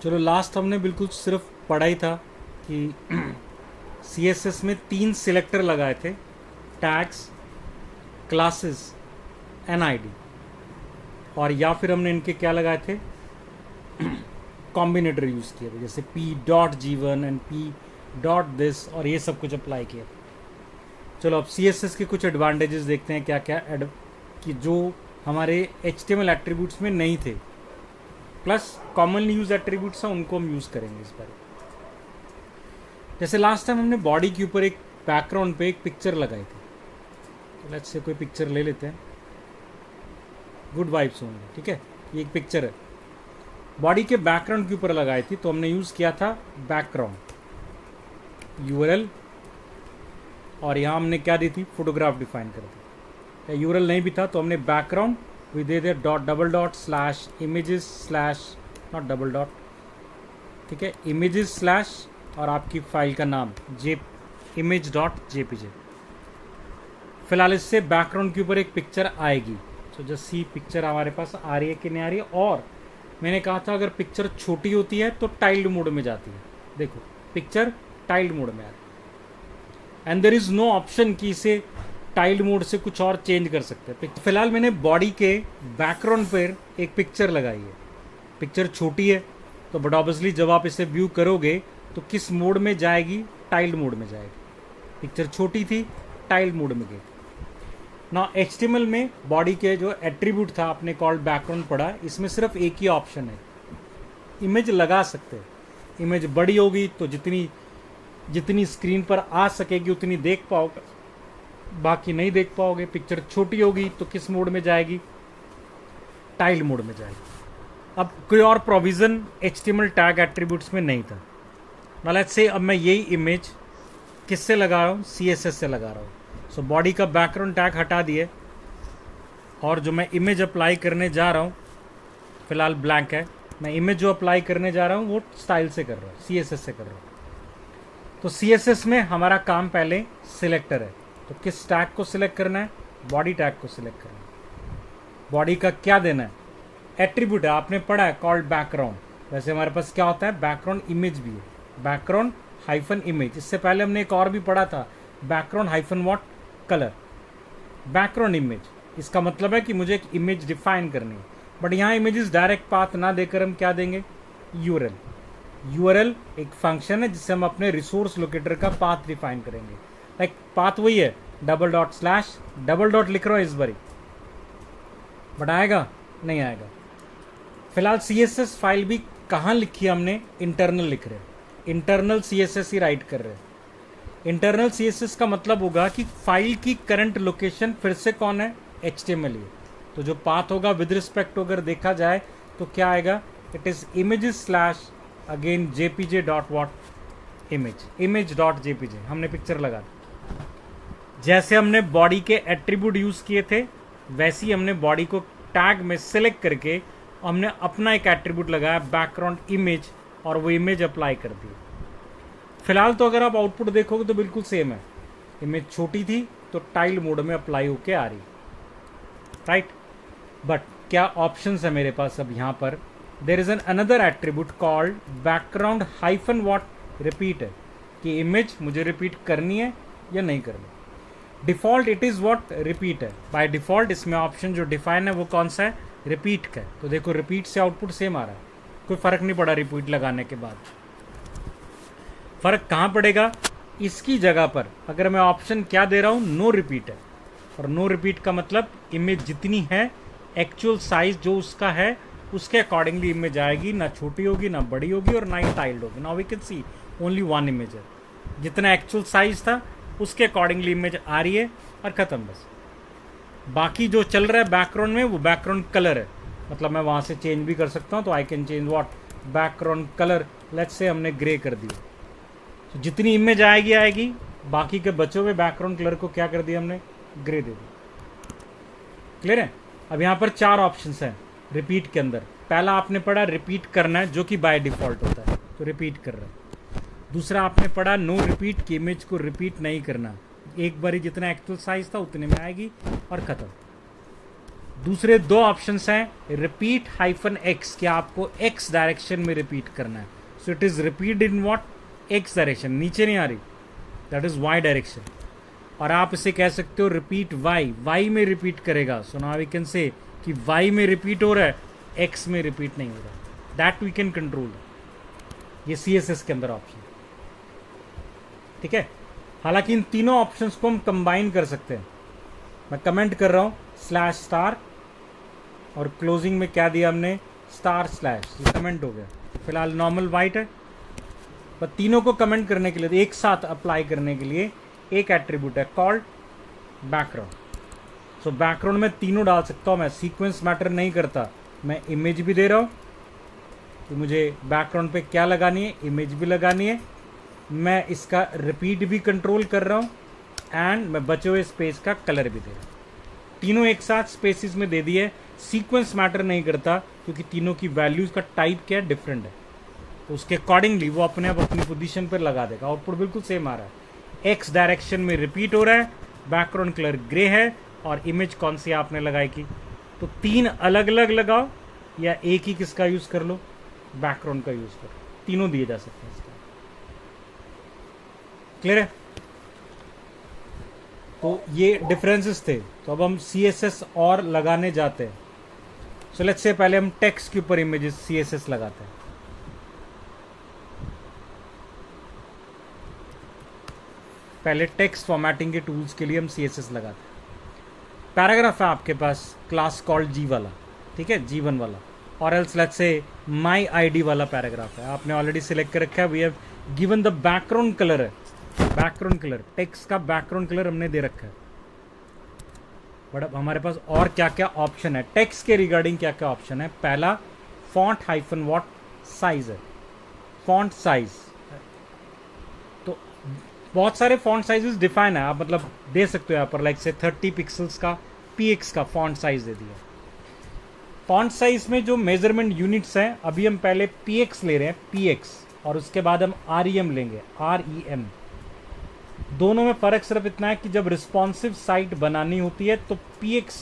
चलो लास्ट हमने बिल्कुल सिर्फ पढ़ा ही था कि CSS में 3 सिलेक्टर लगाए थे, टैग्स, क्लासेस, NID, और या फिर हमने इनके क्या लगाए थे, कॉम्बिनेटर यूज़ किए थे, जैसे p.g1 एंड p.this, और ये सब कुछ अप्लाई किया। चलो अब CSS के कुछ एडवांटेजेस देखते हैं क्या क्या कि जो हमारे HTML एट्रीब्यूट्स में नहीं थे, प्लस कॉमनली यूज एट्रीब्यूट्स हैं उनको हम यूज़ करेंगे इस बार। जैसे लास्ट टाइम हमने बॉडी के ऊपर एक बैकग्राउंड पे एक पिक्चर लगाई थी, तो लेट्स से कोई पिक्चर ले लेते हैं, गुड वाइब्स होंगे, ठीक है। ये एक पिक्चर है, बॉडी के बैकग्राउंड के ऊपर लगाई थी, तो हमने यूज़ किया था बैकग्राउंड URL, और यहाँ हमने क्या दी थी, फोटोग्राफ डिफाइन कर दी। URL नहीं भी था तो हमने बैकग्राउंड वी दे दे $/images/ नॉट डबल डॉट, ठीक है, images/ और आपकी फाइल का नाम image.jpg। फिलहाल इससे बैकग्राउंड के ऊपर एक पिक्चर आएगी, तो जस्ट सी पिक्चर हमारे पास आ रही है कि नहीं आ रही है। और मैंने कहा था अगर पिक्चर छोटी होती है तो टाइल्ड मोड में जाती है, देखो पिक्चर टाइल्ड मोड में आ रही है, and there is no option कि इसे टाइल्ड मोड से कुछ और चेंज कर सकते हैं। फिलहाल मैंने बॉडी के बैकग्राउंड पर एक पिक्चर लगाई है, पिक्चर छोटी है तो बट ऑब्वियसली जब आप इसे व्यू करोगे तो किस मोड में जाएगी, टाइल्ड मोड में जाएगी। पिक्चर छोटी थी, टाइल्ड मोड में गई। ना HTML में बॉडी के जो एट्रीब्यूट था आपने कॉल्ड बैकग्राउंड पढ़ा, इसमें सिर्फ एक ही ऑप्शन है, इमेज लगा सकते हैं। इमेज बड़ी होगी तो जितनी स्क्रीन पर आ सकेगी उतनी देख पाओगे, बाकी नहीं देख पाओगे। पिक्चर छोटी होगी तो किस मोड में जाएगी, टाइल्ड मोड में जाएगी। अब कोई और प्रोविज़न HTML टैग एट्रीब्यूट्स में नहीं था। ना लेट्स से अब मैं यही इमेज किससे लगा रहा हूँ, CSS से लगा रहा हूँ। सो बॉडी का बैकग्राउंड टैग हटा दिए, और जो मैं इमेज अप्लाई करने जा रहा हूँ फिलहाल ब्लैंक है। मैं इमेज जो अप्लाई करने जा रहा हूँ वो स्टाइल से कर रहा हूँ, CSS से कर रहा हूँ। तो CSS में हमारा काम पहले सिलेक्टर है, तो किस टैग को सिलेक्ट करना है, बॉडी टैग को सिलेक्ट करना है। बॉडी का क्या देना है, एट्रीब्यूट है, आपने पढ़ा है कॉल्ड बैकग्राउंड। वैसे हमारे पास क्या होता है, बैकग्राउंड इमेज भी है, बैकग्राउंड -इमेज। इससे पहले हमने एक और भी पढ़ा था, background -what colour, background image. इसका मतलब है कि मुझे एक इमेज डिफाइन करनी है, बट यहाँ इमेजेस डायरेक्ट पाथ ना देकर हम क्या देंगे, URL एक फंक्शन है जिससे हम अपने रिसोर्स लोकेटर का पाथ डिफाइन करेंगे। लाइक पाथ वही है, $/ लिख रहा हूँ इस बारी, बट आएगा नहीं आएगा। फिलहाल CSS फाइल भी कहाँ लिखी है हमने, इंटरनल लिख रहे हैं, इंटरनल CSS ही राइट कर रहे हैं। इंटरनल CSS का मतलब होगा कि फाइल की करंट लोकेशन फिर से कौन है, HTML ही। तो जो पाथ होगा विद रिस्पेक्ट अगर देखा जाए तो क्या आएगा, it is images/ jpj.what image.jpg। हमने पिक्चर लगा दी। जैसे हमने बॉडी के एट्रीब्यूट यूज किए थे वैसे ही हमने बॉडी को टैग में सिलेक्ट करके हमने अपना एक एट्रीब्यूट लगाया बैकग्राउंड इमेज, और वो इमेज अप्लाई कर दी। फिलहाल तो अगर आप आउटपुट देखोगे तो बिल्कुल सेम है, इमेज छोटी थी तो टाइल्ड मोड में अप्लाई होके आ रही, राइट। बट क्या ऑप्शंस है मेरे पास अब यहाँ पर, there is an another attribute called background -what repeat है, कि इमेज मुझे रिपीट करनी है या नहीं करनी। Default it is what repeat है, बाय डिफॉल्ट इसमें ऑप्शन जो डिफाइन है वो कौन सा है, रिपीट का है। तो देखो रिपीट से आउटपुट सेम आ रहा है, कोई फ़र्क नहीं पड़ा रिपीट लगाने के बाद। फ़र्क कहाँ पड़ेगा, इसकी जगह पर अगर मैं ऑप्शन क्या दे रहा हूँ, नो रिपीट है। और नो रिपीट का मतलब इमेज जितनी है एक्चुअल साइज जो उसका है उसके अकॉर्डिंगली इमेज आएगी, ना छोटी होगी ना बड़ी होगी और ना ही टाइल्ड होगी। Now we can see only one image है, जितना एक्चुअल साइज था उसके अकॉर्डिंगली इमेज आ रही है और ख़त्म बस। बाकी जो चल रहा है बैकग्राउंड में वो बैकग्राउंड कलर है, मतलब मैं वहाँ से चेंज भी कर सकता हूँ। तो I can change what, background colour, let's say हमने ग्रे कर दिया, तो जितनी इमेज आएगी आएगी, बाकी के बचे हुए बैकग्राउंड कलर को क्या कर दिया हमने, ग्रे दे दिया। क्लियर है। अब यहाँ पर 4 ऑप्शंस हैं रिपीट के अंदर। पहला आपने पढ़ा रिपीट करना है, जो कि बाय डिफॉल्ट होता है, तो रिपीट कर रहा है। दूसरा आपने पढ़ा नो रिपीट, की इमेज को रिपीट नहीं करना, एक बारी जितना एक्चुअल साइज था उतने में आएगी और ख़त्म। दूसरे दो ऑप्शंस हैं रिपीट हाइफन एक्स, क्या आपको एक्स डायरेक्शन में रिपीट करना है. So it is repeat in what x direction, नीचे नहीं आ रही, दैट इज वाई डायरेक्शन. और आप इसे कह सकते हो रिपीट वाई, वाई में रिपीट करेगा. सो नाउ वी कैन से कि वाई में रिपीट हो रहा है, एक्स में रिपीट नहीं हो रहा. That we can control. ये CSS के अंदर ऑप्शन, ठीक है. हालांकि इन तीनों ऑप्शंस को हम कंबाइन कर सकते हैं. मैं कमेंट कर रहा हूं स्लैश स्टार और क्लोजिंग में क्या दिया हमने, स्टार स्लैश. ये कमेंट हो गया. फिलहाल नॉर्मल वाइट है, पर तीनों को कमेंट करने के लिए, एक साथ अप्लाई करने के लिए एक एट्रीब्यूट है कॉल्ड बैकग्राउंड. सो बैकग्राउंड में तीनों डाल सकता हूं मैं. सीक्वेंस मैटर नहीं करता, मैं इमेज भी दे रहा हूं कि मुझे बैकग्राउंड पे क्या लगानी है, इमेज भी लगानी है. मैं इसका रिपीट भी कंट्रोल कर रहा हूं एंड मैं बचे हुए स्पेस का कलर भी दे रहा हूं. तीनों एक साथ स्पेसिस में दे दिए. सीक्वेंस मैटर नहीं करता क्योंकि तीनों की वैल्यूज का टाइप क्या है, डिफरेंट है. तो उसके अकॉर्डिंगली वो अपने आप अपनी पोजीशन पर लगा देगा. आउटपुट बिल्कुल सेम आ रहा है. एक्स डायरेक्शन में रिपीट हो रहा है, बैकग्राउंड कलर ग्रे है, और इमेज कौन सी आपने लगाई की. तो तीन अलग अलग लगाओ या एक ही किसका यूज कर लो, बैकग्राउंड का यूज करो. तीनों दिए जा सकते हैं. इसका क्लियर है. तो ये डिफरेंसेस थे. तो अब हम CSS और लगाने जाते हैं. सो लेट्स से पहले हम टेक्स्ट के ऊपर इमेजेस CSS लगाते हैं. पहले टेक्स्ट फॉर्मेटिंग के टूल्स के लिए हम CSS लगाते हैं. पैराग्राफ है आपके पास, क्लास कॉल्ड जी वाला, ठीक है, G1 वाला, और else let's say my ID वाला पैराग्राफ है. आपने ऑलरेडी सिलेक्ट कर रखा है. We have given the background colour है, बैकग्राउंड कलर, टेक्स्ट का बैकग्राउंड कलर हमने दे रखा है. बट अब हमारे पास और क्या क्या ऑप्शन है टेक्स्ट के रिगार्डिंग. क्या क्या ऑप्शन है, पहला फॉन्ट हाइफन वॉट साइज है. फॉन्ट साइज, तो बहुत सारे फॉन्ट साइजेस डिफाइन है. आप मतलब दे सकते हो यहाँ पर, लाइक से 30 पिक्सल्स का px का फॉन्ट साइज दे दिया. फॉन्ट साइज में जो मेजरमेंट यूनिट्स हैं, अभी हम पहले px ले रहे हैं, px, और उसके बाद हम rem लेंगे, rem. दोनों में फ़र्क सिर्फ इतना है कि जब रिस्पॉन्सिव साइट बनानी होती है तो px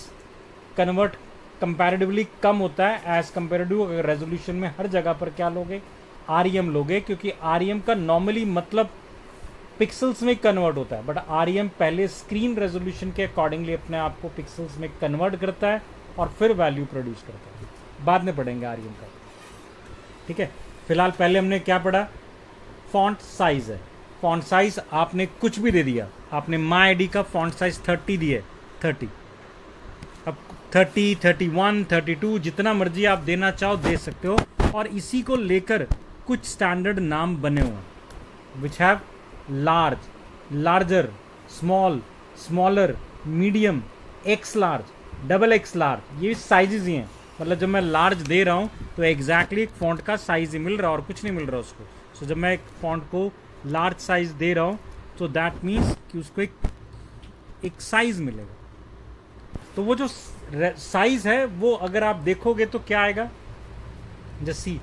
कन्वर्ट कंपैरेटिवली कम होता है एज कंपेरेटिव रेजोल्यूशन में हर जगह पर क्या लोगे, rem लोगे, क्योंकि rem का नॉर्मली मतलब पिक्सल्स में कन्वर्ट होता है. बट rem पहले स्क्रीन रेजोल्यूशन के अकॉर्डिंगली अपने आप को पिक्सल्स में कन्वर्ट करता है और फिर वैल्यू प्रोड्यूस करता है. बाद में पढ़ेंगे rem का, ठीक है. फिलहाल पहले हमने क्या पढ़ा, फॉन्ट साइज है. फॉन्ट साइज आपने कुछ भी दे दिया. आपने माई ID का फॉन्ट साइज 30 दिए, 30. अब 30, 31, 32 जितना मर्जी आप देना चाहो दे सकते हो. और इसी को लेकर कुछ स्टैंडर्ड नाम बने हुए हैं which have large, larger, small, smaller, medium, x large, double x large. ये साइजेज ही हैं. मतलब जब मैं लार्ज दे रहा हूँ तो एग्जैक्टली एक फॉन्ट का साइज ही मिल रहा है और कुछ नहीं मिल रहा उसको. सो जब मैं एक फॉन्ट को लार्ज साइज दे रहा हूँ तो दैट मीन्स कि उसको एक साइज मिलेगा. तो वो जो साइज है वो अगर आप देखोगे तो क्या आएगा, जैसे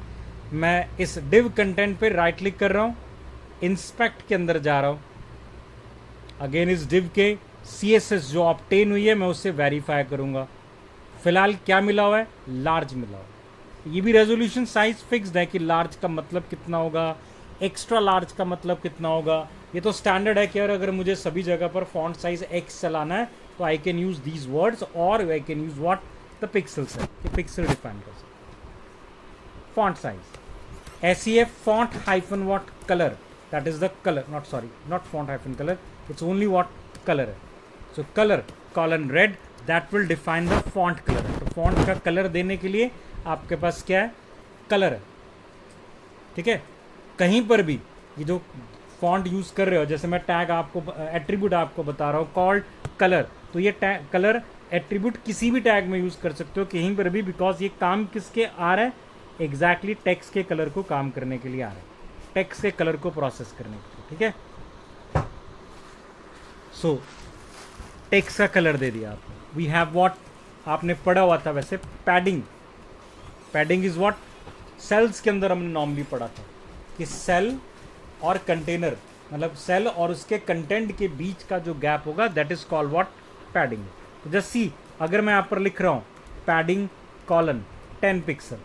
मैं इस डिव कंटेंट पे राइट क्लिक कर रहा हूँ, इंस्पेक्ट के अंदर जा रहा हूँ, अगेन इस डिव के CSS जो ऑब्टेन हुई है मैं उससे वेरीफाई करूँगा. फिलहाल क्या मिला हुआ है, लार्ज मिला हुआ है. ये भी रेजोल्यूशन साइज फिक्स्ड है कि लार्ज का मतलब कितना होगा, एक्स्ट्रा लार्ज का मतलब कितना होगा. ये तो स्टैंडर्ड है कि अगर मुझे सभी जगह पर फॉन्ट साइज X चलाना है तो I can use these words और I can use what the pixels है, कि पिक्सल डिफाइन कर सकते. Font size SEF font hyphen what colour, that is the colour, not font hyphen colour, it's only what colour है. So colour colon red, that will define the font colour. तो font का colour देने के लिए आपके पास क्या है, colour है, ठीक है. कहीं पर भी ये जो फॉन्ट यूज कर रहे हो, जैसे मैं टैग आपको एट्रीब्यूट आपको बता रहा हूँ कॉल्ड कलर, तो ये टैग कलर एट्रीब्यूट किसी भी टैग में यूज कर सकते हो कहीं पर भी, बिकॉज ये काम किसके आ रहा है, एग्जैक्टली टेक्स्ट के कलर को काम करने के लिए आ रहा है, टेक्स्ट के कलर को प्रोसेस करने के लिए, ठीक है. सो टेक्स्ट का कलर दे दिया आपने. वी हैव व्हाट आपने पढ़ा हुआ था वैसे, padding. Padding is what cells के अंदर हमने नॉर्मली पढ़ा था कि सेल और कंटेनर, मतलब सेल और उसके कंटेंट के बीच का जो गैप होगा that is called what, padding. तो जस्ट सी, अगर मैं यहाँ पर लिख रहा हूँ पैडिंग कॉलन 10 पिक्सल,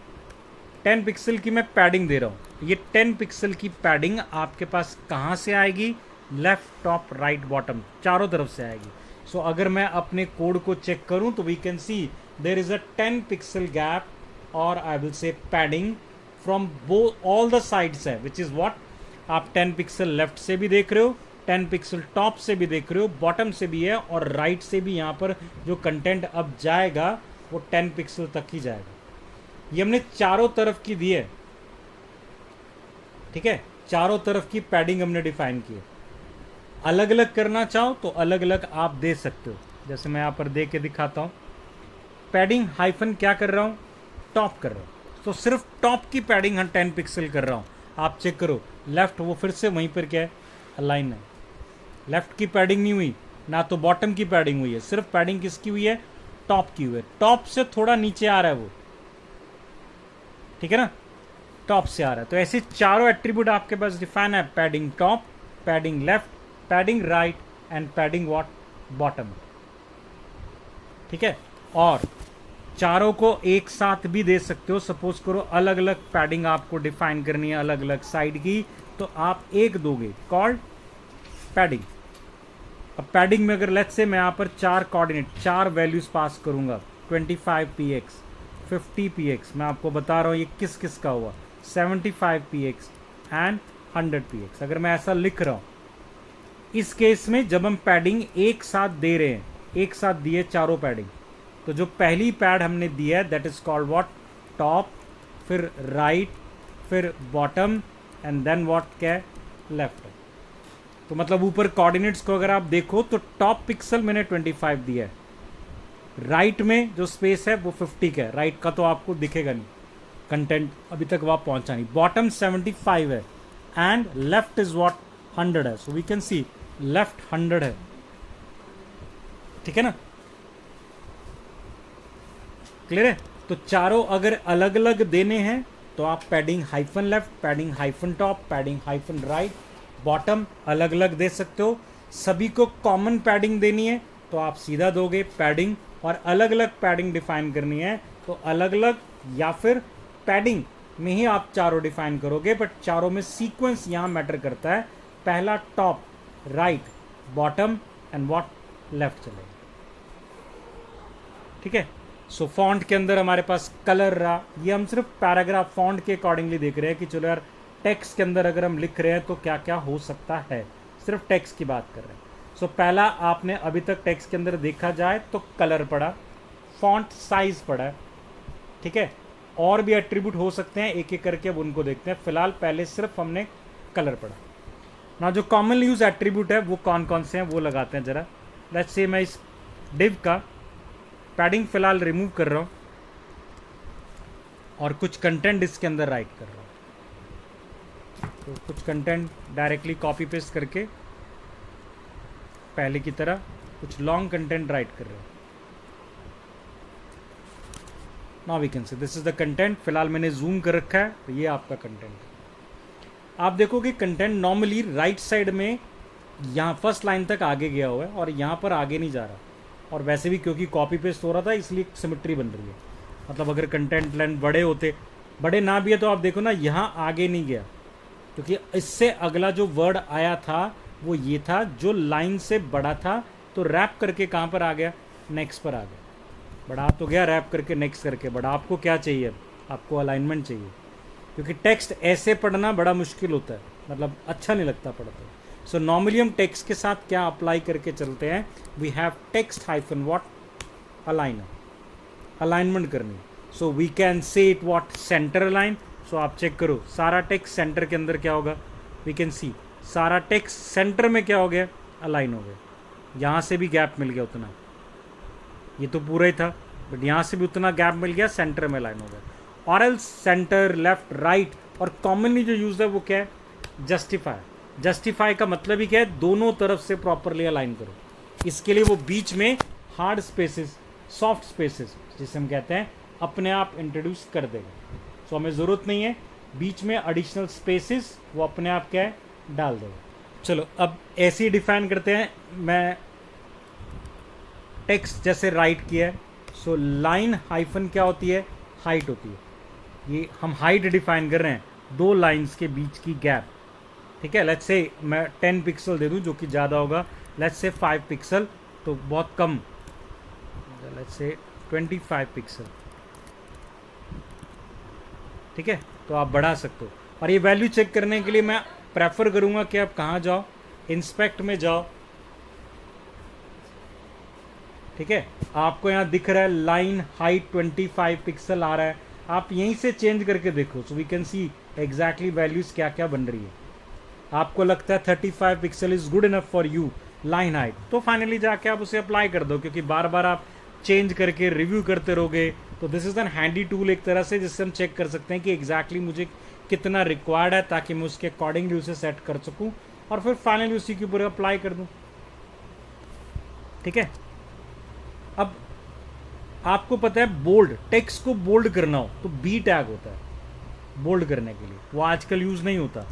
10 पिक्सल की मैं पैडिंग दे रहा हूँ। ये 10 पिक्सल की पैडिंग आपके पास कहाँ से आएगी? लेफ्ट, टॉप, राइट, बॉटम, चारों तरफ से आएगी। सो अगर मैं अपने कोड को चेक करूँ तो we can see there is a 10 pixel gap और I will say padding from both all the sides है, विच इज व्हाट आप 10 पिक्सल लेफ्ट से भी देख रहे हो, 10 पिक्सल टॉप से भी देख रहे हो, बॉटम से भी है और राइट से भी। यहाँ पर जो कंटेंट अब जाएगा वो 10 पिक्सल तक ही जाएगा। ये हमने चारों तरफ की दी है, ठीक है, चारों तरफ की पैडिंग हमने डिफाइन की है। अलग अलग करना चाहो तो अलग अलग आप दे सकते हो, जैसे मैं यहाँ पर दे के दिखाता हूँ। पैडिंग हाइफन क्या कर रहा हूँ? टॉप कर रहा हूँ, तो सिर्फ टॉप की पैडिंग 10 पिक्सल कर रहा हूँ। आप चेक करो लेफ्ट, वो फिर से वहीं पर क्या है? अलाइन है। लेफ्ट की पैडिंग नहीं हुई ना, तो बॉटम की पैडिंग हुई है, सिर्फ पैडिंग किसकी हुई है? टॉप की हुई है। टॉप से थोड़ा नीचे आ रहा है वो, ठीक है ना, टॉप से आ रहा है। तो ऐसे चारों एट्रीब्यूट आपके पास डिफाइन है, padding top, padding left, padding right and padding what? Bottom, ठीक है। और चारों को एक साथ भी दे सकते हो। सपोज करो अलग अलग पैडिंग आपको डिफाइन करनी है अलग अलग साइड की, तो आप एक दोगे कॉल्ड पैडिंग। अब पैडिंग में अगर लेट्स से मैं यहाँ पर 4 कोऑर्डिनेट, 4 वैल्यूज पास करूंगा, 25 px, 50 px, मैं आपको बता रहा हूँ ये किस किस का हुआ, 75 px एंड 100 px। अगर मैं ऐसा लिख रहा हूँ, इस केस में जब हम पैडिंग एक साथ दे रहे हैं, एक साथ दिए चारों पैडिंग, तो जो पहली पैड हमने दिया है that is called what? Top, फिर राइट, फिर बॉटम एंड देन व्हाट? क्या है? लेफ्ट। तो मतलब ऊपर कोऑर्डिनेट्स को अगर आप देखो तो टॉप पिक्सल मैंने 25 दिया है, राइट में जो स्पेस है वो 50 का है, राइट का तो आपको दिखेगा नहीं, कंटेंट अभी तक वहां पहुंचा नहीं। बॉटम 75 है एंड लेफ्ट इज व्हाट? 100 है। So we can see left 100 है, ठीक है ना, क्लियर है। तो चारों अगर अलग अलग देने हैं तो आप padding hyphen left, padding hyphen top, padding hyphen right, bottom अलग अलग दे सकते हो। सभी को कॉमन पैडिंग देनी है तो आप सीधा दोगे पैडिंग, और अलग अलग पैडिंग डिफाइन करनी है तो अलग अलग, या फिर पैडिंग में ही आप चारों डिफाइन करोगे। बट चारों में सीक्वेंस यहां मैटर करता है, पहला top, right, bottom and what? Left चलेगा, ठीक है। सो फॉन्ट के अंदर हमारे पास कलर रहा, ये हम सिर्फ पैराग्राफ फॉन्ट के अकॉर्डिंगली देख रहे हैं कि चलो यार टेक्स्ट के अंदर अगर हम लिख रहे हैं तो क्या क्या हो सकता है, सिर्फ टेक्स्ट की बात कर रहे हैं। सो पहला आपने अभी तक टेक्स्ट के अंदर देखा जाए तो कलर पड़ा, फॉन्ट साइज पड़ा है, ठीक है। और भी एट्रीब्यूट हो सकते हैं, एक एक करके अब उनको देखते हैं। फिलहाल पहले सिर्फ हमने कलर पढ़ा ना। जो कॉमन यूज एट्रीब्यूट है वो कौन कौन से हैं वो लगाते हैं जरा। लेट्स से मैं इस डिव का पैडिंग फिलहाल रिमूव कर रहा हूं और कुछ कंटेंट इसके अंदर राइट कर रहा हूं। तो कुछ कंटेंट डायरेक्टली कॉपी पेस्ट करके पहले की तरह कुछ लॉन्ग कंटेंट राइट कर रहे हैं। Now we can say this is the content. फिलहाल मैंने जूम कर रखा है, तो ये आपका कंटेंट है। आप देखोगे कंटेंट नॉर्मली राइट साइड में यहाँ फर्स्ट लाइन तक आगे गया हुआ है और यहाँ पर आगे नहीं जा रहा, और वैसे भी क्योंकि कॉपी पेस्ट हो रहा था इसलिए सिमेट्री बन रही है। मतलब अगर कंटेंट लेंथ बड़े होते, बड़े ना भी है तो आप देखो ना यहाँ आगे नहीं गया, क्योंकि इससे अगला जो वर्ड आया था वो ये था जो लाइन से बड़ा था, तो रैप करके कहाँ पर आ गया? नेक्स्ट पर आ गया। बढ़ा तो गया रैप करके नेक्स्ट करके, बड़ा आपको क्या चाहिए? आपको अलाइनमेंट चाहिए, क्योंकि टेक्स्ट ऐसे पढ़ना बड़ा मुश्किल होता है, मतलब अच्छा नहीं लगता पढ़ते। सो नॉर्मली हम टेक्स्ट के साथ क्या अप्लाई करके चलते हैं? We have text hyphen what? Aligner, alignment करनी। So we can say it what? Centre align. सो आप चेक करो सारा टेक्स्ट सेंटर के अंदर क्या होगा? वी कैन सी सारा टेक्स्ट सेंटर में क्या हो गया? अलाइन हो गया। यहाँ से भी गैप मिल गया उतना, ये तो पूरा ही था, बट यहाँ से भी उतना गैप मिल गया, सेंटर में अलाइन हो गया। और एल्स सेंटर, लेफ्ट, राइट, और कॉमनली जो यूज है वो क्या है? जस्टिफाई। जस्टिफाई का मतलब ही क्या है? दोनों तरफ से प्रॉपरली अलाइन करो। इसके लिए वो बीच में हार्ड स्पेसेस, सॉफ्ट स्पेसेस जिसे हम कहते हैं, अपने आप इंट्रोड्यूस कर देगा। सो हमें ज़रूरत नहीं है बीच में एडिशनल स्पेसेस, वो अपने आप क्या है? डाल देगा। चलो अब ऐसे ही डिफाइन करते हैं। मैं टेक्स्ट जैसे राइट किया है, सो लाइन हाइफन क्या होती है, हाइट होती है। ये हम हाइट डिफाइन कर रहे हैं, दो लाइंस के बीच की गैप, ठीक है। लेट्स से मैं 10 पिक्सल दे दूं जो कि ज़्यादा होगा, लेट्स से 5 पिक्सल तो बहुत कम, लेट्स से 25 पिक्सल, ठीक है। तो आप बढ़ा सकते हो। और ये वैल्यू चेक करने के लिए मैं प्रेफर करूंगा कि आप कहाँ जाओ, इंस्पेक्ट में जाओ, ठीक है। आपको यहाँ दिख रहा है लाइन हाइट 25 पिक्सल आ रहा है, आप यहीं से चेंज करके देखो, so we can see exactly values क्या क्या बन रही है। आपको लगता है 35 pixel is good enough for you line height, तो फाइनली जाके आप उसे अप्लाई कर दो, क्योंकि बार बार आप चेंज करके रिव्यू करते रहोगे। तो this is an handy tool एक तरह से, जिससे हम चेक कर सकते हैं कि एग्जैक्टली मुझे कितना रिक्वायर्ड है, ताकि मैं उसके अकॉर्डिंगली उसे सेट कर सकूं और फिर फाइनली उसी के ऊपर अप्लाई कर दूं, ठीक है। अब आपको पता है बोल्ड टेक्स्ट को बोल्ड करना हो तो बी टैग होता है बोल्ड करने के लिए, वो आजकल यूज नहीं होता।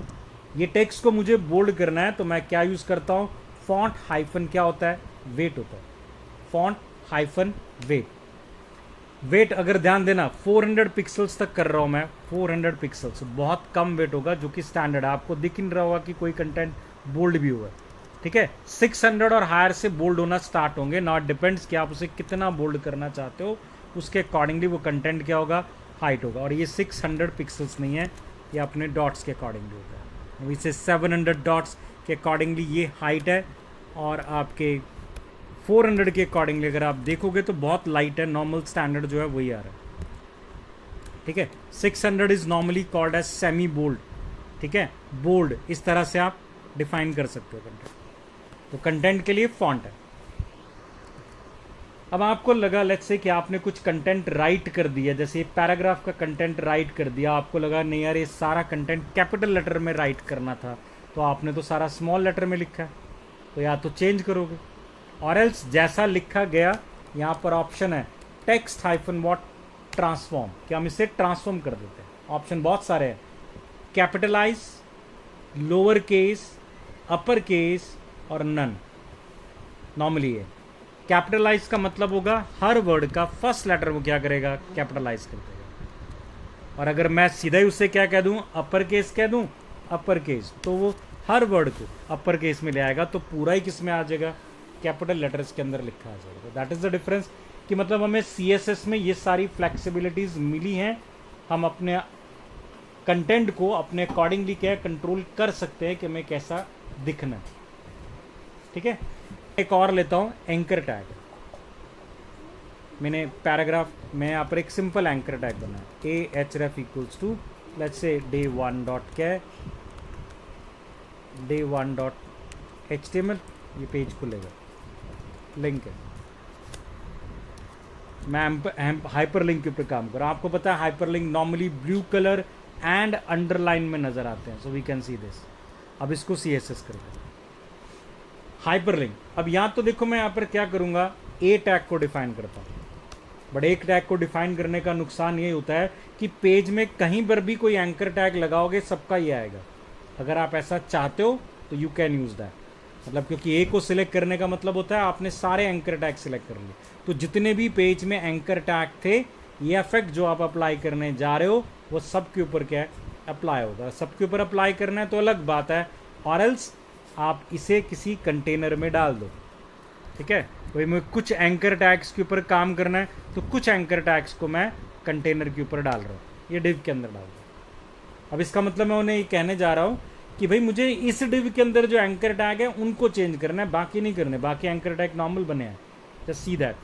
ये टेक्स्ट को मुझे बोल्ड करना है तो मैं क्या यूज करता हूं, फॉन्ट हाइफन क्या होता है, वेट होता है, फॉन्ट हाइफन वेट। वेट अगर ध्यान देना 400 पिक्सल्स तक कर रहा हूं मैं, 400 पिक्सल्स बहुत कम वेट होगा, जो कि स्टैंडर्ड है। आपको दिख नहीं रहा होगा कि कोई कंटेंट बोल्ड भी हुआ है, ठीक है। 600 और हायर से बोल्ड होना स्टार्ट होंगे, नॉट डिपेंड्स कि आप उसे कितना बोल्ड करना चाहते हो, उसके अकॉर्डिंगली वो कंटेंट क्या होगा, हाइट होगा। और ये 600 पिक्सल्स नहीं है, ये अपने डॉट्स के अकॉर्डिंगली होता है। इसे 700 डॉट्स के अकॉर्डिंगली ये हाइट है, और आपके 400 के अकॉर्डिंगली अगर आप देखोगे तो बहुत लाइट है, नॉर्मल स्टैंडर्ड जो है वही आ रहा है, ठीक है। 600 is normally called as semi bold, ठीक है, बोल्ड इस तरह से आप डिफाइन कर सकते हो कंटेंट। तो कंटेंट के लिए फॉन्ट है। अब आपको लगा लेट्स से कि आपने कुछ कंटेंट राइट कर दिया, जैसे पैराग्राफ का कंटेंट राइट कर दिया, आपको लगा नहीं यार ये सारा कंटेंट कैपिटल लेटर में राइट करना था, तो आपने तो सारा स्मॉल लेटर में लिखा है, तो या तो चेंज करोगे, और एल्स जैसा लिखा गया यहाँ पर ऑप्शन है टेक्स्ट हाइफन व्हाट ट्रांसफॉर्म, कि हम इसे ट्रांसफॉर्म कर देते हैं। ऑप्शन बहुत सारे हैं, capitalise, lower case, upper case और नन। नॉर्मली है कैपिटलाइज का मतलब होगा हर वर्ड का फर्स्ट लेटर वो क्या करेगा, कैपिटलाइज कर देगा। और अगर मैं सीधा ही उससे क्या कह दूं, अपर केस कह दूं, अपर केस, तो वो हर वर्ड को अपर केस में ले आएगा, तो पूरा ही किस में आ जाएगा, कैपिटल लेटर्स के अंदर लिखा आ जाएगा। दैट इज द डिफरेंस, कि मतलब हमें CSS में ये सारी फ्लेक्सिबिलिटीज मिली हैं, हम अपने कंटेंट को अपने अकॉर्डिंगली क्या कंट्रोल कर सकते हैं कि हमें कैसा दिखना है, ठीक है। एक और लेता हूं एंकर टैग। मैंने पैराग्राफ में यहाँ पर एक सिंपल एंकर टैग बनाया, ahref equals to let's say day1 dot क्या है, day1 डॉट HTML, ये पेज खुलेगा, लिंक है। मैं हाइपर लिंक के ऊपर काम कर रहा हूँ। आपको पता है hyper link normally blue colour and underline में नजर आते हैं, so we can see this. अब इसको CSS करते हैं हाइपर लिंक। अब यहाँ तो देखो मैं यहाँ पर क्या करूँगा, ए टैग को डिफाइन करता हूँ, बट एक टैग को डिफाइन करने का नुकसान ये होता है कि पेज में कहीं पर भी कोई एंकर टैग लगाओगे सबका ये आएगा। अगर आप ऐसा चाहते हो तो यू कैन यूज़ दैट, मतलब क्योंकि ए को सिलेक्ट करने का मतलब होता है आपने सारे एंकर टैग सिलेक्ट कर लिए, तो जितने भी पेज में एंकर टैग थे, ये इफेक्ट जो आप अप्लाई करने जा रहे हो वो सब के ऊपर क्या है, अप्लाई होगा। सबके ऊपर अप्लाई करना है तो अलग बात है, और एल्स आप इसे किसी कंटेनर में डाल दो, ठीक है। वही मैं कुछ एंकर टैग्स के ऊपर काम करना है, तो कुछ एंकर टैग्स को मैं कंटेनर के ऊपर डाल रहा हूँ, ये डिव के अंदर डाल रहा हूँ। अब इसका मतलब मैं उन्हें ये कहने जा रहा हूँ कि भाई मुझे इस डिव के अंदर जो एंकर टैग है उनको चेंज करना है, बाकी नहीं करने, बाकी एंकर टैग नॉर्मल बने हैं, जस्ट सी दैट।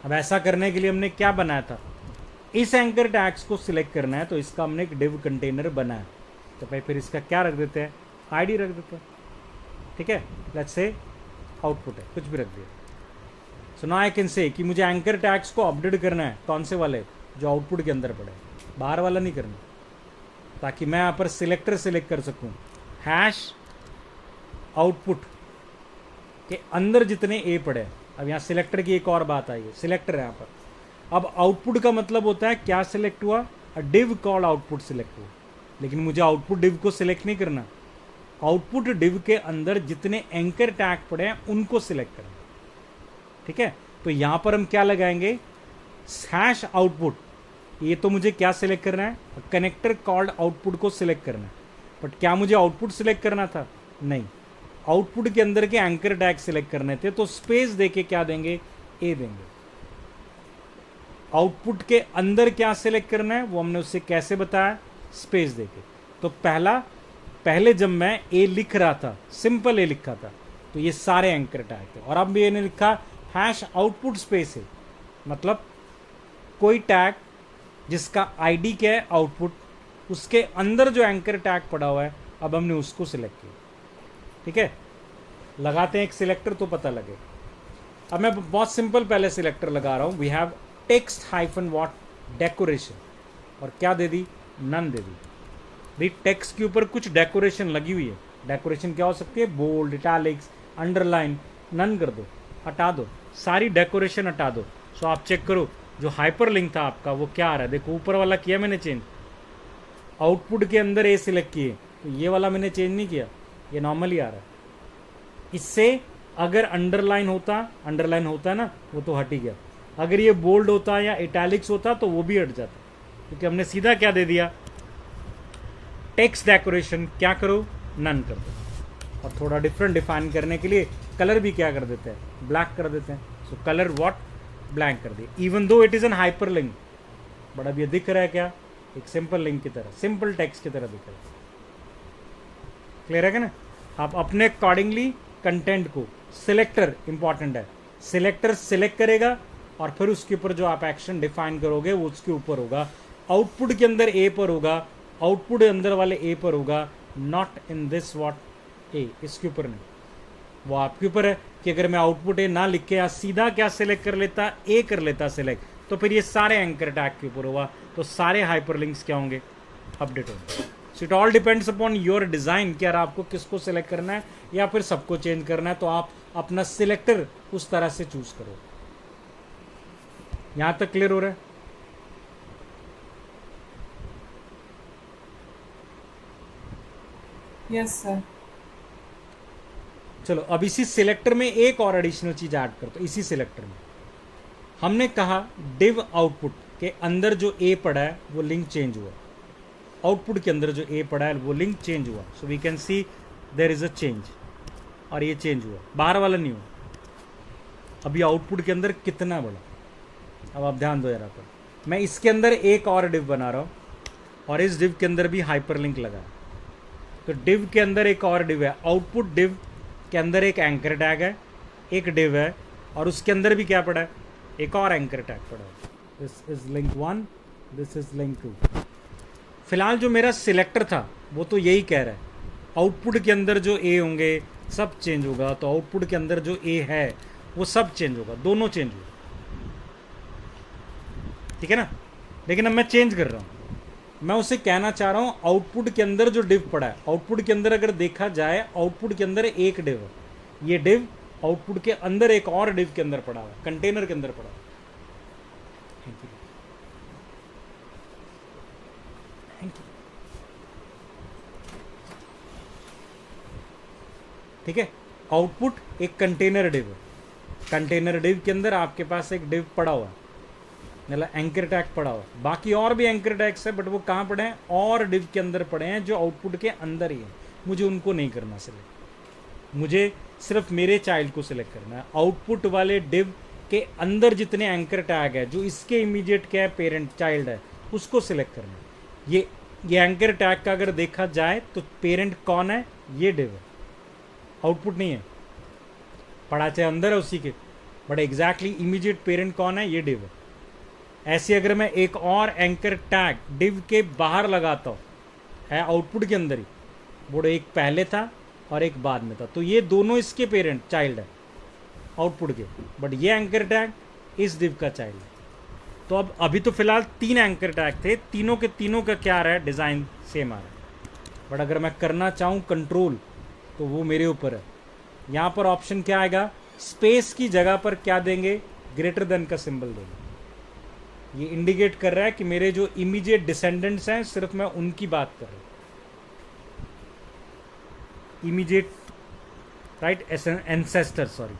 अब ऐसा करने के लिए हमने क्या बनाया था, इस एंकर टैग्स को सिलेक्ट करना है, तो इसका हमने एक डिव कंटेनर बनाया, तो भाई फिर इसका क्या रख देते हैं, आईडी रख देते हैं, ठीक है। लेट्स से आउटपुट है, कुछ भी रख दिया। So now I can say कि मुझे एंकर टैग्स को अपडेट करना है, कौन से वाले, जो आउटपुट के अंदर पड़े, बाहर वाला नहीं करना, ताकि मैं यहाँ पर सिलेक्टर सिलेक्ट कर सकूँ, हैश आउटपुट के अंदर जितने ए पड़े। अब यहाँ सिलेक्टर की एक और बात आई है, सिलेक्टर है यहाँ पर। अब आउटपुट का मतलब होता है क्या सिलेक्ट हुआ, डिव कॉल आउटपुट सिलेक्ट हुआ, लेकिन मुझे आउटपुट डिव को सिलेक्ट नहीं करना, आउटपुट डिव के अंदर जितने एंकर टैग पड़े हैं उनको सिलेक्ट करना, ठीक है। तो यहां पर हम क्या लगाएंगे, हैश आउटपुट। ये तो मुझे क्या सिलेक्ट करना है, कनेक्टर कॉल्ड आउटपुट को सिलेक्ट करना है, बट क्या मुझे आउटपुट सिलेक्ट करना था, नहीं, आउटपुट के अंदर के एंकर टैग सिलेक्ट करने थे। तो स्पेस देके क्या देंगे, ए देंगे। आउटपुट के अंदर क्या सिलेक्ट करना है वो हमने उससे कैसे बताया, स्पेस देके। तो पहले जब मैं ए लिख रहा था, सिंपल ए लिखा था, तो ये सारे एंकर टैग थे, और अब मैंने लिखा हैश आउटपुट स्पेस है, मतलब कोई टैग जिसका आईडी क्या है आउटपुट, उसके अंदर जो एंकर टैग पड़ा हुआ है अब हमने उसको सिलेक्ट किया। ठीक है, लगाते हैं एक सिलेक्टर तो पता लगे। अब मैं बहुत सिंपल पहले सिलेक्टर लगा रहा हूं, we have text hyphen what decoration, और क्या दे दी, नन दे दी। भाई टेक्स्ट के ऊपर कुछ डेकोरेशन लगी हुई है, डेकोरेशन क्या हो सकती है, बोल्ड, इटैलिक्स, अंडरलाइन, नन कर दो, हटा दो, सारी डेकोरेशन हटा दो। सो आप चेक करो जो हाइपर लिंक था आपका वो क्या आ रहा है, देखो ऊपर वाला किया मैंने चेंज, आउटपुट के अंदर ए सिलेक्ट किए, तो ये वाला मैंने चेंज नहीं किया, ये नॉर्मली आ रहा है। इससे अगर अंडरलाइन होता है ना, वो तो हट ही गया, अगर ये बोल्ड होता या इटैलिक्स होता तो वो भी हट जाता, क्योंकि हमने सीधा क्या दे दिया, टेक्स्ट डेकोरेशन क्या करो, नन कर दो। और थोड़ा डिफरेंट डिफाइन करने के लिए कलर भी क्या कर देते हैं, ब्लैक कर देते हैं। सो कलर व्हाट, ब्लैंक कर दिए, even though it is an hyper link, but अब ये दिख रहा है क्या, एक सिंपल लिंक की तरह, सिंपल टेक्स्ट की तरह दिख रहा है। क्लियर है क्या ना। आप अपने अकॉर्डिंगली कंटेंट को, सिलेक्टर इंपॉर्टेंट है, सिलेक्टर सिलेक्ट करेगा और फिर उसके ऊपर जो आप एक्शन डिफाइन करोगे वो उसके ऊपर होगा, आउटपुट के अंदर ए पर होगा, आउटपुट अंदर वाले ए पर होगा, नॉट इन दिस व्हाट ए, इसके ऊपर नहीं, वो आपके ऊपर है कि अगर मैं आउटपुट ए ना लिख के या सीधा क्या सिलेक्ट कर लेता, ए कर लेता सिलेक्ट, तो फिर ये सारे एंकर टैग के ऊपर होगा, तो सारे हाइपरलिंक्स क्या होंगे, अपडेट होंगे। So it all depends upon your design कि यार आपको किसको सिलेक्ट करना है या फिर सबको चेंज करना है, तो आप अपना सिलेक्टर उस तरह से चूज करो। यहां तक क्लियर हो रहा है। Yes sir. चलो अब इसी सिलेक्टर में एक और एडिशनल चीज ऐड करते हैं। इसी सिलेक्टर में हमने कहा डिव आउटपुट के अंदर जो ए पड़ा है वो लिंक चेंज हुआ, आउटपुट के अंदर जो ए पड़ा है वो लिंक चेंज हुआ। So we can see there is a change, और ये चेंज हुआ, बाहर वाला नहीं हुआ। अभी आउटपुट के अंदर कितना बड़ा, अब आप ध्यान दो जरा पर, मैं इसके अंदर एक और डिव बना रहा हूँ और इस डिव के अंदर भी हाइपरलिंक लगा है। तो डिव के अंदर एक और डिव है, आउटपुट डिव के अंदर एक एंकर टैग है, एक डिव है, और उसके अंदर भी क्या पड़ा है, एक और एंकर टैग पड़ा है। This is link 1, this is link 2। फिलहाल जो मेरा सिलेक्टर था वो तो यही कह रहा है आउटपुट के अंदर जो ए होंगे सब चेंज होगा, तो आउटपुट के अंदर जो ए है वो सब चेंज होगा, दोनों चेंज होगा, ठीक है ना। लेकिन अब मैं चेंज कर रहा हूँ, मैं उसे कहना चाह रहा हूँ आउटपुट के अंदर जो डिव पड़ा है, आउटपुट के अंदर अगर देखा जाए आउटपुट के अंदर एक डिव है, ये डिव आउटपुट के अंदर एक और डिव के अंदर पड़ा हुआ है, कंटेनर के अंदर पड़ा हुआ है। Thank you, thank you. ठीक है, आउटपुट एक कंटेनर डिव है, कंटेनर डिव के अंदर आपके पास एक डिव पड़ा हुआ है, मतलब एंकर टैग पड़ा हुआ है। बाकी और भी एंकर टैग्स है, बट वो कहाँ पड़े हैं, और डिव के अंदर पड़े हैं जो आउटपुट के अंदर ही है। मुझे उनको नहीं करना सिलेक्ट, मुझे सिर्फ मेरे चाइल्ड को सिलेक्ट करना है। आउटपुट वाले डिव के अंदर जितने एंकर टैग है जो इसके इमीडिएट क्या है, पेरेंट चाइल्ड है, उसको सिलेक्ट करना है। ये एंकर टैग का अगर देखा जाए तो पेरेंट कौन है, ये डिव है, आउटपुट नहीं है, पड़ा चाहे अंदर है उसी के, बट एग्जैक्टली इमीडिएट पेरेंट कौन है, ये डिव है। ऐसे अगर मैं एक और एंकर टैग डिव के बाहर लगाता हूँ, है आउटपुट के अंदर ही, वो एक पहले था और एक बाद में था, तो ये दोनों इसके पेरेंट चाइल्ड है आउटपुट के, बट ये एंकर टैग इस डिव का चाइल्ड है। तो अब अभी तो फिलहाल 3 एंकर टैग थे, तीनों के तीनों का क्या आ रहा है, डिज़ाइन सेम आ रहा है। बट अगर मैं करना चाहूँ कंट्रोल तो वो मेरे ऊपर है। यहाँ पर ऑप्शन क्या आएगा, स्पेस की जगह पर क्या देंगे, ग्रेटर देन का सिंबल देंगे। ये इंडिकेट कर रहा है कि मेरे जो इमीडिएट डिसेंडेंट्स हैं सिर्फ मैं उनकी बात कर रहा हूँ, इमीडिएट राइट एंसेस्टर, सॉरी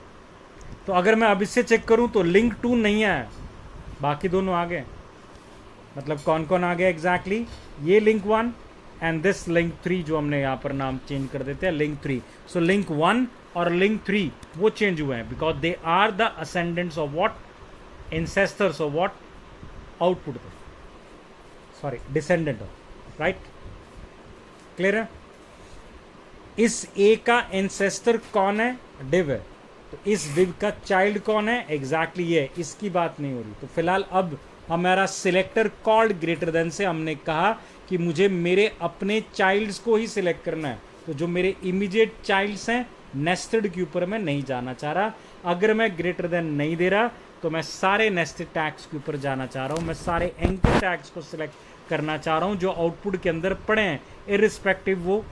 तो अगर मैं अब इससे चेक करूं तो लिंक 2 नहीं आया, बाकी दोनों आ गए। मतलब कौन कौन आ गया एग्जैक्टली? ये लिंक 1 एंड दिस लिंक 3, जो हमने यहाँ पर नाम चेंज कर देते हैं लिंक 3। सो लिंक 1 और लिंक 3 वो चेंज हुए हैं because they are the ascendants of what, ancestors of what, output, sorry descendant of, right? Clear है? इस ए का एंसेस्टर कौन है? डिव है। तो इस डिव का चाइल्ड कौन है? एग्जैक्टली ये, इसकी बात नहीं हो रही। तो फिलहाल अब हमारा सिलेक्टर कॉल्ड ग्रेटर देन से हमने कहा कि मुझे मेरे अपने चाइल्ड्स को ही सिलेक्ट करना है। तो जो मेरे इमीडिएट चाइल्ड्स हैं नेस्टेड के ऊपर मैं नहीं जाना चाह रहा। अगर मैं ग्रेटर देन नहीं दे रहा तो मैं सारे नेस्टेड टैग्स के ऊपर जाना चाह रहा हूँ। मैं सारे एंकर टैग्स को सिलेक्ट करना चाह रहा हूँ जो आउटपुट के अंदर पड़े हैं, इररिस्पेक्टिव वो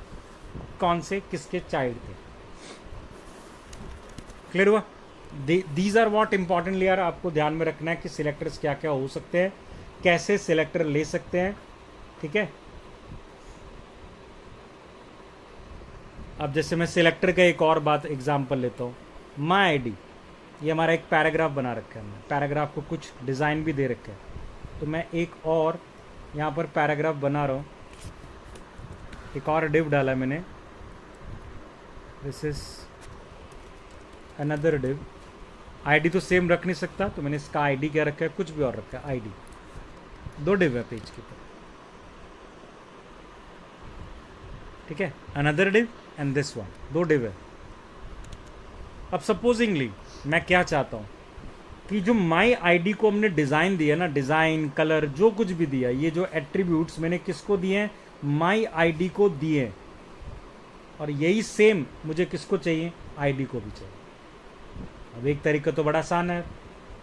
कौन से किसके चाइल्ड थे। क्लियर हुआ? दीज आर व्हाट इंपॉर्टेंट यार आपको ध्यान में रखना है कि सिलेक्टर्स क्या क्या हो सकते हैं, कैसे सिलेक्टर ले सकते हैं। ठीक है, अब जैसे मैं सिलेक्टर का एक और बात एग्जांपल लेता हूँ, माई आईडी, ये हमारा एक पैराग्राफ बना रखा है, हमने पैराग्राफ को कुछ डिज़ाइन भी दे रखा है। तो मैं एक और यहाँ पर पैराग्राफ बना रहा हूँ, एक और डिव डाला मैंने, this is another div. ID तो सेम रख नहीं सकता तो मैंने इसका आईडी क्या रखा है, कुछ भी और रखा है आईडी। दो डिव है पेज के ऊपर, ठीक है, another div and this one, दो डिव है। अब सपोजिंगली मैं क्या चाहता हूँ कि जो माई आईडी को हमने डिज़ाइन दिया ना, डिज़ाइन कलर जो कुछ भी दिया, ये जो एट्रीब्यूट्स मैंने किसको दिए हैं, माई आईडी को दिए हैं। और यही सेम मुझे किसको चाहिए, आईडी को भी चाहिए। अब एक तरीका तो बड़ा आसान है,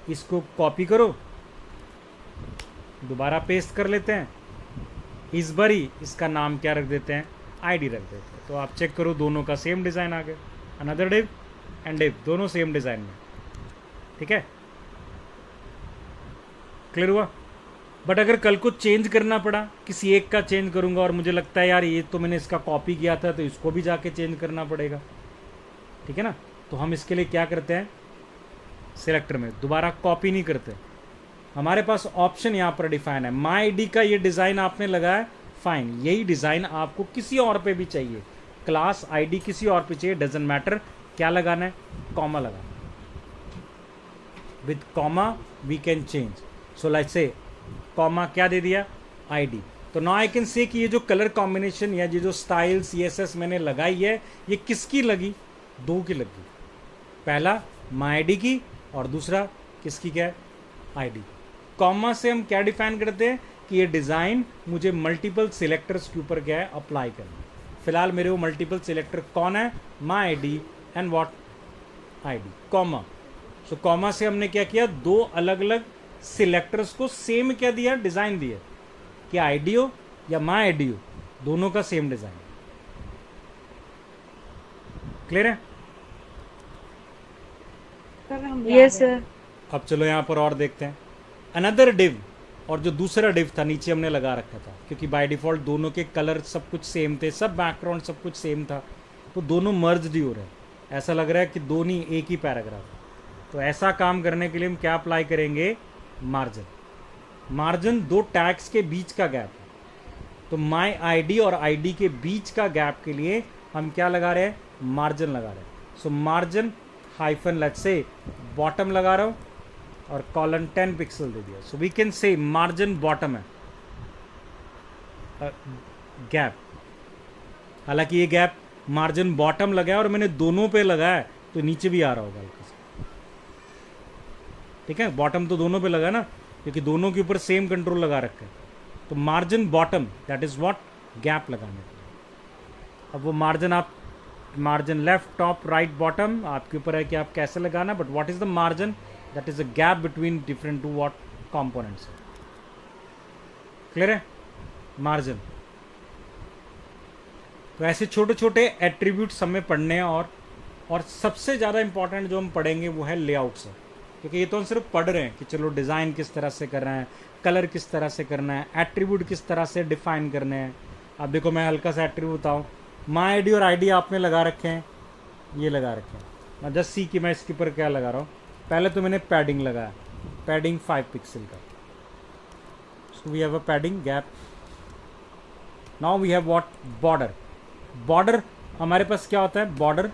इसको कॉपी करो, दोबारा पेस्ट कर लेते हैं, इस बार ही इसका नाम क्या रख देते हैं, आईडी रख देते हैं। तो आप चेक करो दोनों का सेम डिज़ाइन आ गया, अनदर डिव एंड डिव दोनों सेम डिज़ाइन में। ठीक है, क्लियर हुआ? बट अगर कल को चेंज करना पड़ा, किसी एक का चेंज करूंगा और मुझे लगता है यार ये तो मैंने इसका कॉपी किया था तो इसको भी जाके चेंज करना पड़ेगा, ठीक है ना? तो हम इसके लिए क्या करते हैं, सिलेक्टर में दोबारा कॉपी नहीं करते, हमारे पास ऑप्शन यहाँ पर डिफाइन है। माई आईडी का ये डिज़ाइन आपने लगाया, फाइन, यही डिज़ाइन आपको किसी और पे भी चाहिए, क्लास आईडी किसी और पे चाहिए, डजेंट मैटर, क्या लगाना है, कॉमा लगाना, with comma we can change. So let's say comma क्या दे दिया, आईडी। तो नाउ आई कैन से कि ये जो कलर कॉम्बिनेशन या ये जो स्टाइल सीएसएस मैंने लगाई है ये किसकी लगी, दो की लगी, पहला माई आईडी की और दूसरा किसकी, क्या है, आईडी। कॉमा से हम क्या डिफाइन करते हैं कि ये डिज़ाइन मुझे मल्टीपल सिलेक्टर्स के ऊपर क्या है, अप्लाई करना। फिलहाल मेरे वो मल्टीपल सिलेक्टर कौन है, माई ID and what, ID, comma. So comma से हमने क्या किया, दो अलग अलग सिलेक्टर्स को सेम क्या दिया, डिज़ाइन दिया, कि आईडी हो या माई आईडी हो, दोनों का सेम डिज़ाइन। क्लियर है? Yes sir. अब चलो यहाँ पर और देखते हैं, अनदर डिव, और जो दूसरा डिव था नीचे हमने लगा रखा था, क्योंकि बाय डिफ़ॉल्ट दोनों के कलर सब कुछ सेम थे, सब बैकग्राउंड सब कुछ सेम था, तो दोनों मर्ज ही हो रहे हैं, ऐसा लग रहा है कि दोनों एक ही पैराग्राफ। तो ऐसा काम करने के लिए हम क्या अप्लाई करेंगे, मार्जिन। मार्जिन दो टैग्स के बीच का गैप है, तो माई आईडी और आईडी के बीच का गैप के लिए हम क्या लगा रहे हैं, मार्जिन लगा रहे हैं। So margin hyphen let's say bottom लगा रहा हूँ और कॉलन 10 पिक्सल दे दिया। So we can say margin bottom है, गैप। हालांकि ये गैप मार्जिन बॉटम लगा है और मैंने दोनों पे लगाया तो नीचे भी आ रहा होगा हल्का सा, ठीक है, बॉटम तो दोनों पे लगा ना, क्योंकि दोनों के ऊपर सेम कंट्रोल लगा रखा है। तो margin bottom that is what, gap लगाने के लिए। अब वो मार्जिन आप, margin left top right bottom आपके ऊपर है कि आप कैसे लगाना, but what is the margin, that is a gap between different to what components. Clear है, मार्जिन। तो ऐसे छोटे छोटे एट्रीब्यूट्स हमें पढ़ने हैं, और सबसे ज़्यादा इंपॉर्टेंट जो हम पढ़ेंगे वो है लेआउट से, क्योंकि ये तो हम सिर्फ पढ़ रहे हैं कि चलो डिज़ाइन किस तरह से करना है, कलर किस तरह से करना है, एट्रीब्यूट किस तरह से डिफाइन करने हैं। अब देखो मैं हल्का सा एट्रीब्यूट बताऊँ, माई आईडी और आईडी आपने लगा रखे हैं, ये लगा रखे हैं, मैं जस्ट सी कि मैं इसके ऊपर क्या लगा रहा हूँ। पहले तो मैंने पैडिंग लगाया, पैडिंग 5 पिक्सल का, so we have a padding gap. Now we have what, border. Border हमारे पास क्या होता है, border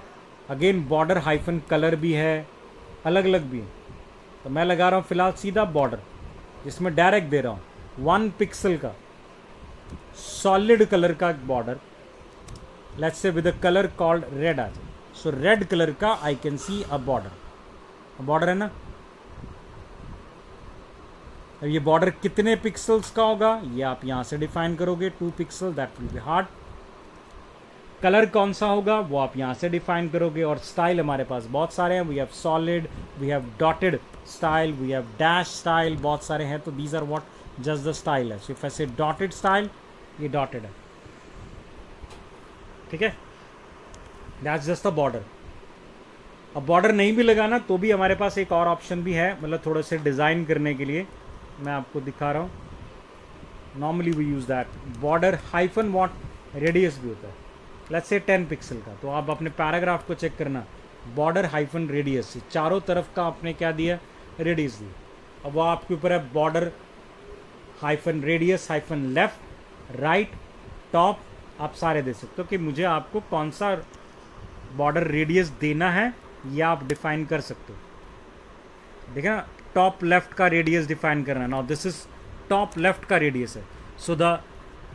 again border hyphen colour भी है, अलग अलग भी है। तो मैं लगा रहा हूँ फिलहाल सीधा बॉर्डर, जिसमें डायरेक्ट दे रहा हूँ 1 पिक्सल का सॉलिड कलर का border, let's say with a colour called red आ जाए। सो रेड कलर का I can see a border, border है ना। अब ये बॉर्डर कितने पिक्सल्स का होगा ये आप यहां से डिफाइन करोगे, 2 pixel, that will be hard. Colour कौन सा होगा वो आप यहां से डिफाइन करोगे। और स्टाइल हमारे पास बहुत सारे हैं, we have solid, we have dotted style, we have dash style, बहुत सारे हैं। तो these are what just the style है। सो इफ आई से डॉटेड स्टाइल, ये डॉटेड है, ठीक है, दैट्स जस्ट द बॉर्डर। अब बॉर्डर नहीं भी लगाना तो भी हमारे पास एक और ऑप्शन भी है, मतलब थोड़े से डिज़ाइन करने के लिए मैं आपको दिखा रहा हूँ। Normally we use that border hyphen what radius भी होता है, लेट्स से 10 पिक्सल का। तो आप अपने पैराग्राफ को चेक करना, बॉर्डर हाइफन रेडियस, चारों तरफ का आपने क्या दिया, रेडियस दी। अब वो आपके ऊपर है, border hyphen radius hyphen left right top, आप सारे दे सकते हो कि मुझे आपको कौन सा बॉर्डर रेडियस देना है, ये आप डिफाइन कर सकते हो। देखा ना, टॉप लेफ्ट का रेडियस डिफाइन करना। Now this is top left का रेडियस है, सो द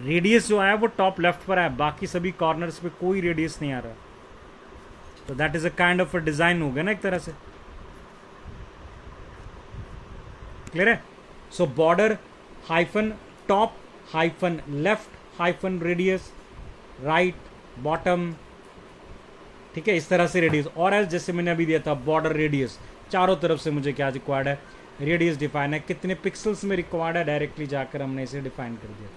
रेडियस जो आया वो टॉप लेफ्ट पर आया, बाकी सभी कॉर्नर्स पे कोई रेडियस नहीं आ रहा। तो that is a kind of a design हो गया ना एक तरह से, क्लियर है। So border hyphen top hyphen left hyphen radius right bottom, ठीक है, इस तरह से रेडियस। और एल्स जैसे मैंने अभी दिया था बॉर्डर रेडियस, चारों तरफ से मुझे क्या रिक्वायर्ड है, रेडियस डिफाइन है, कितने पिक्सल्स में रिक्वायर्ड है, डायरेक्टली जाकर हमने इसे डिफाइन कर दिया।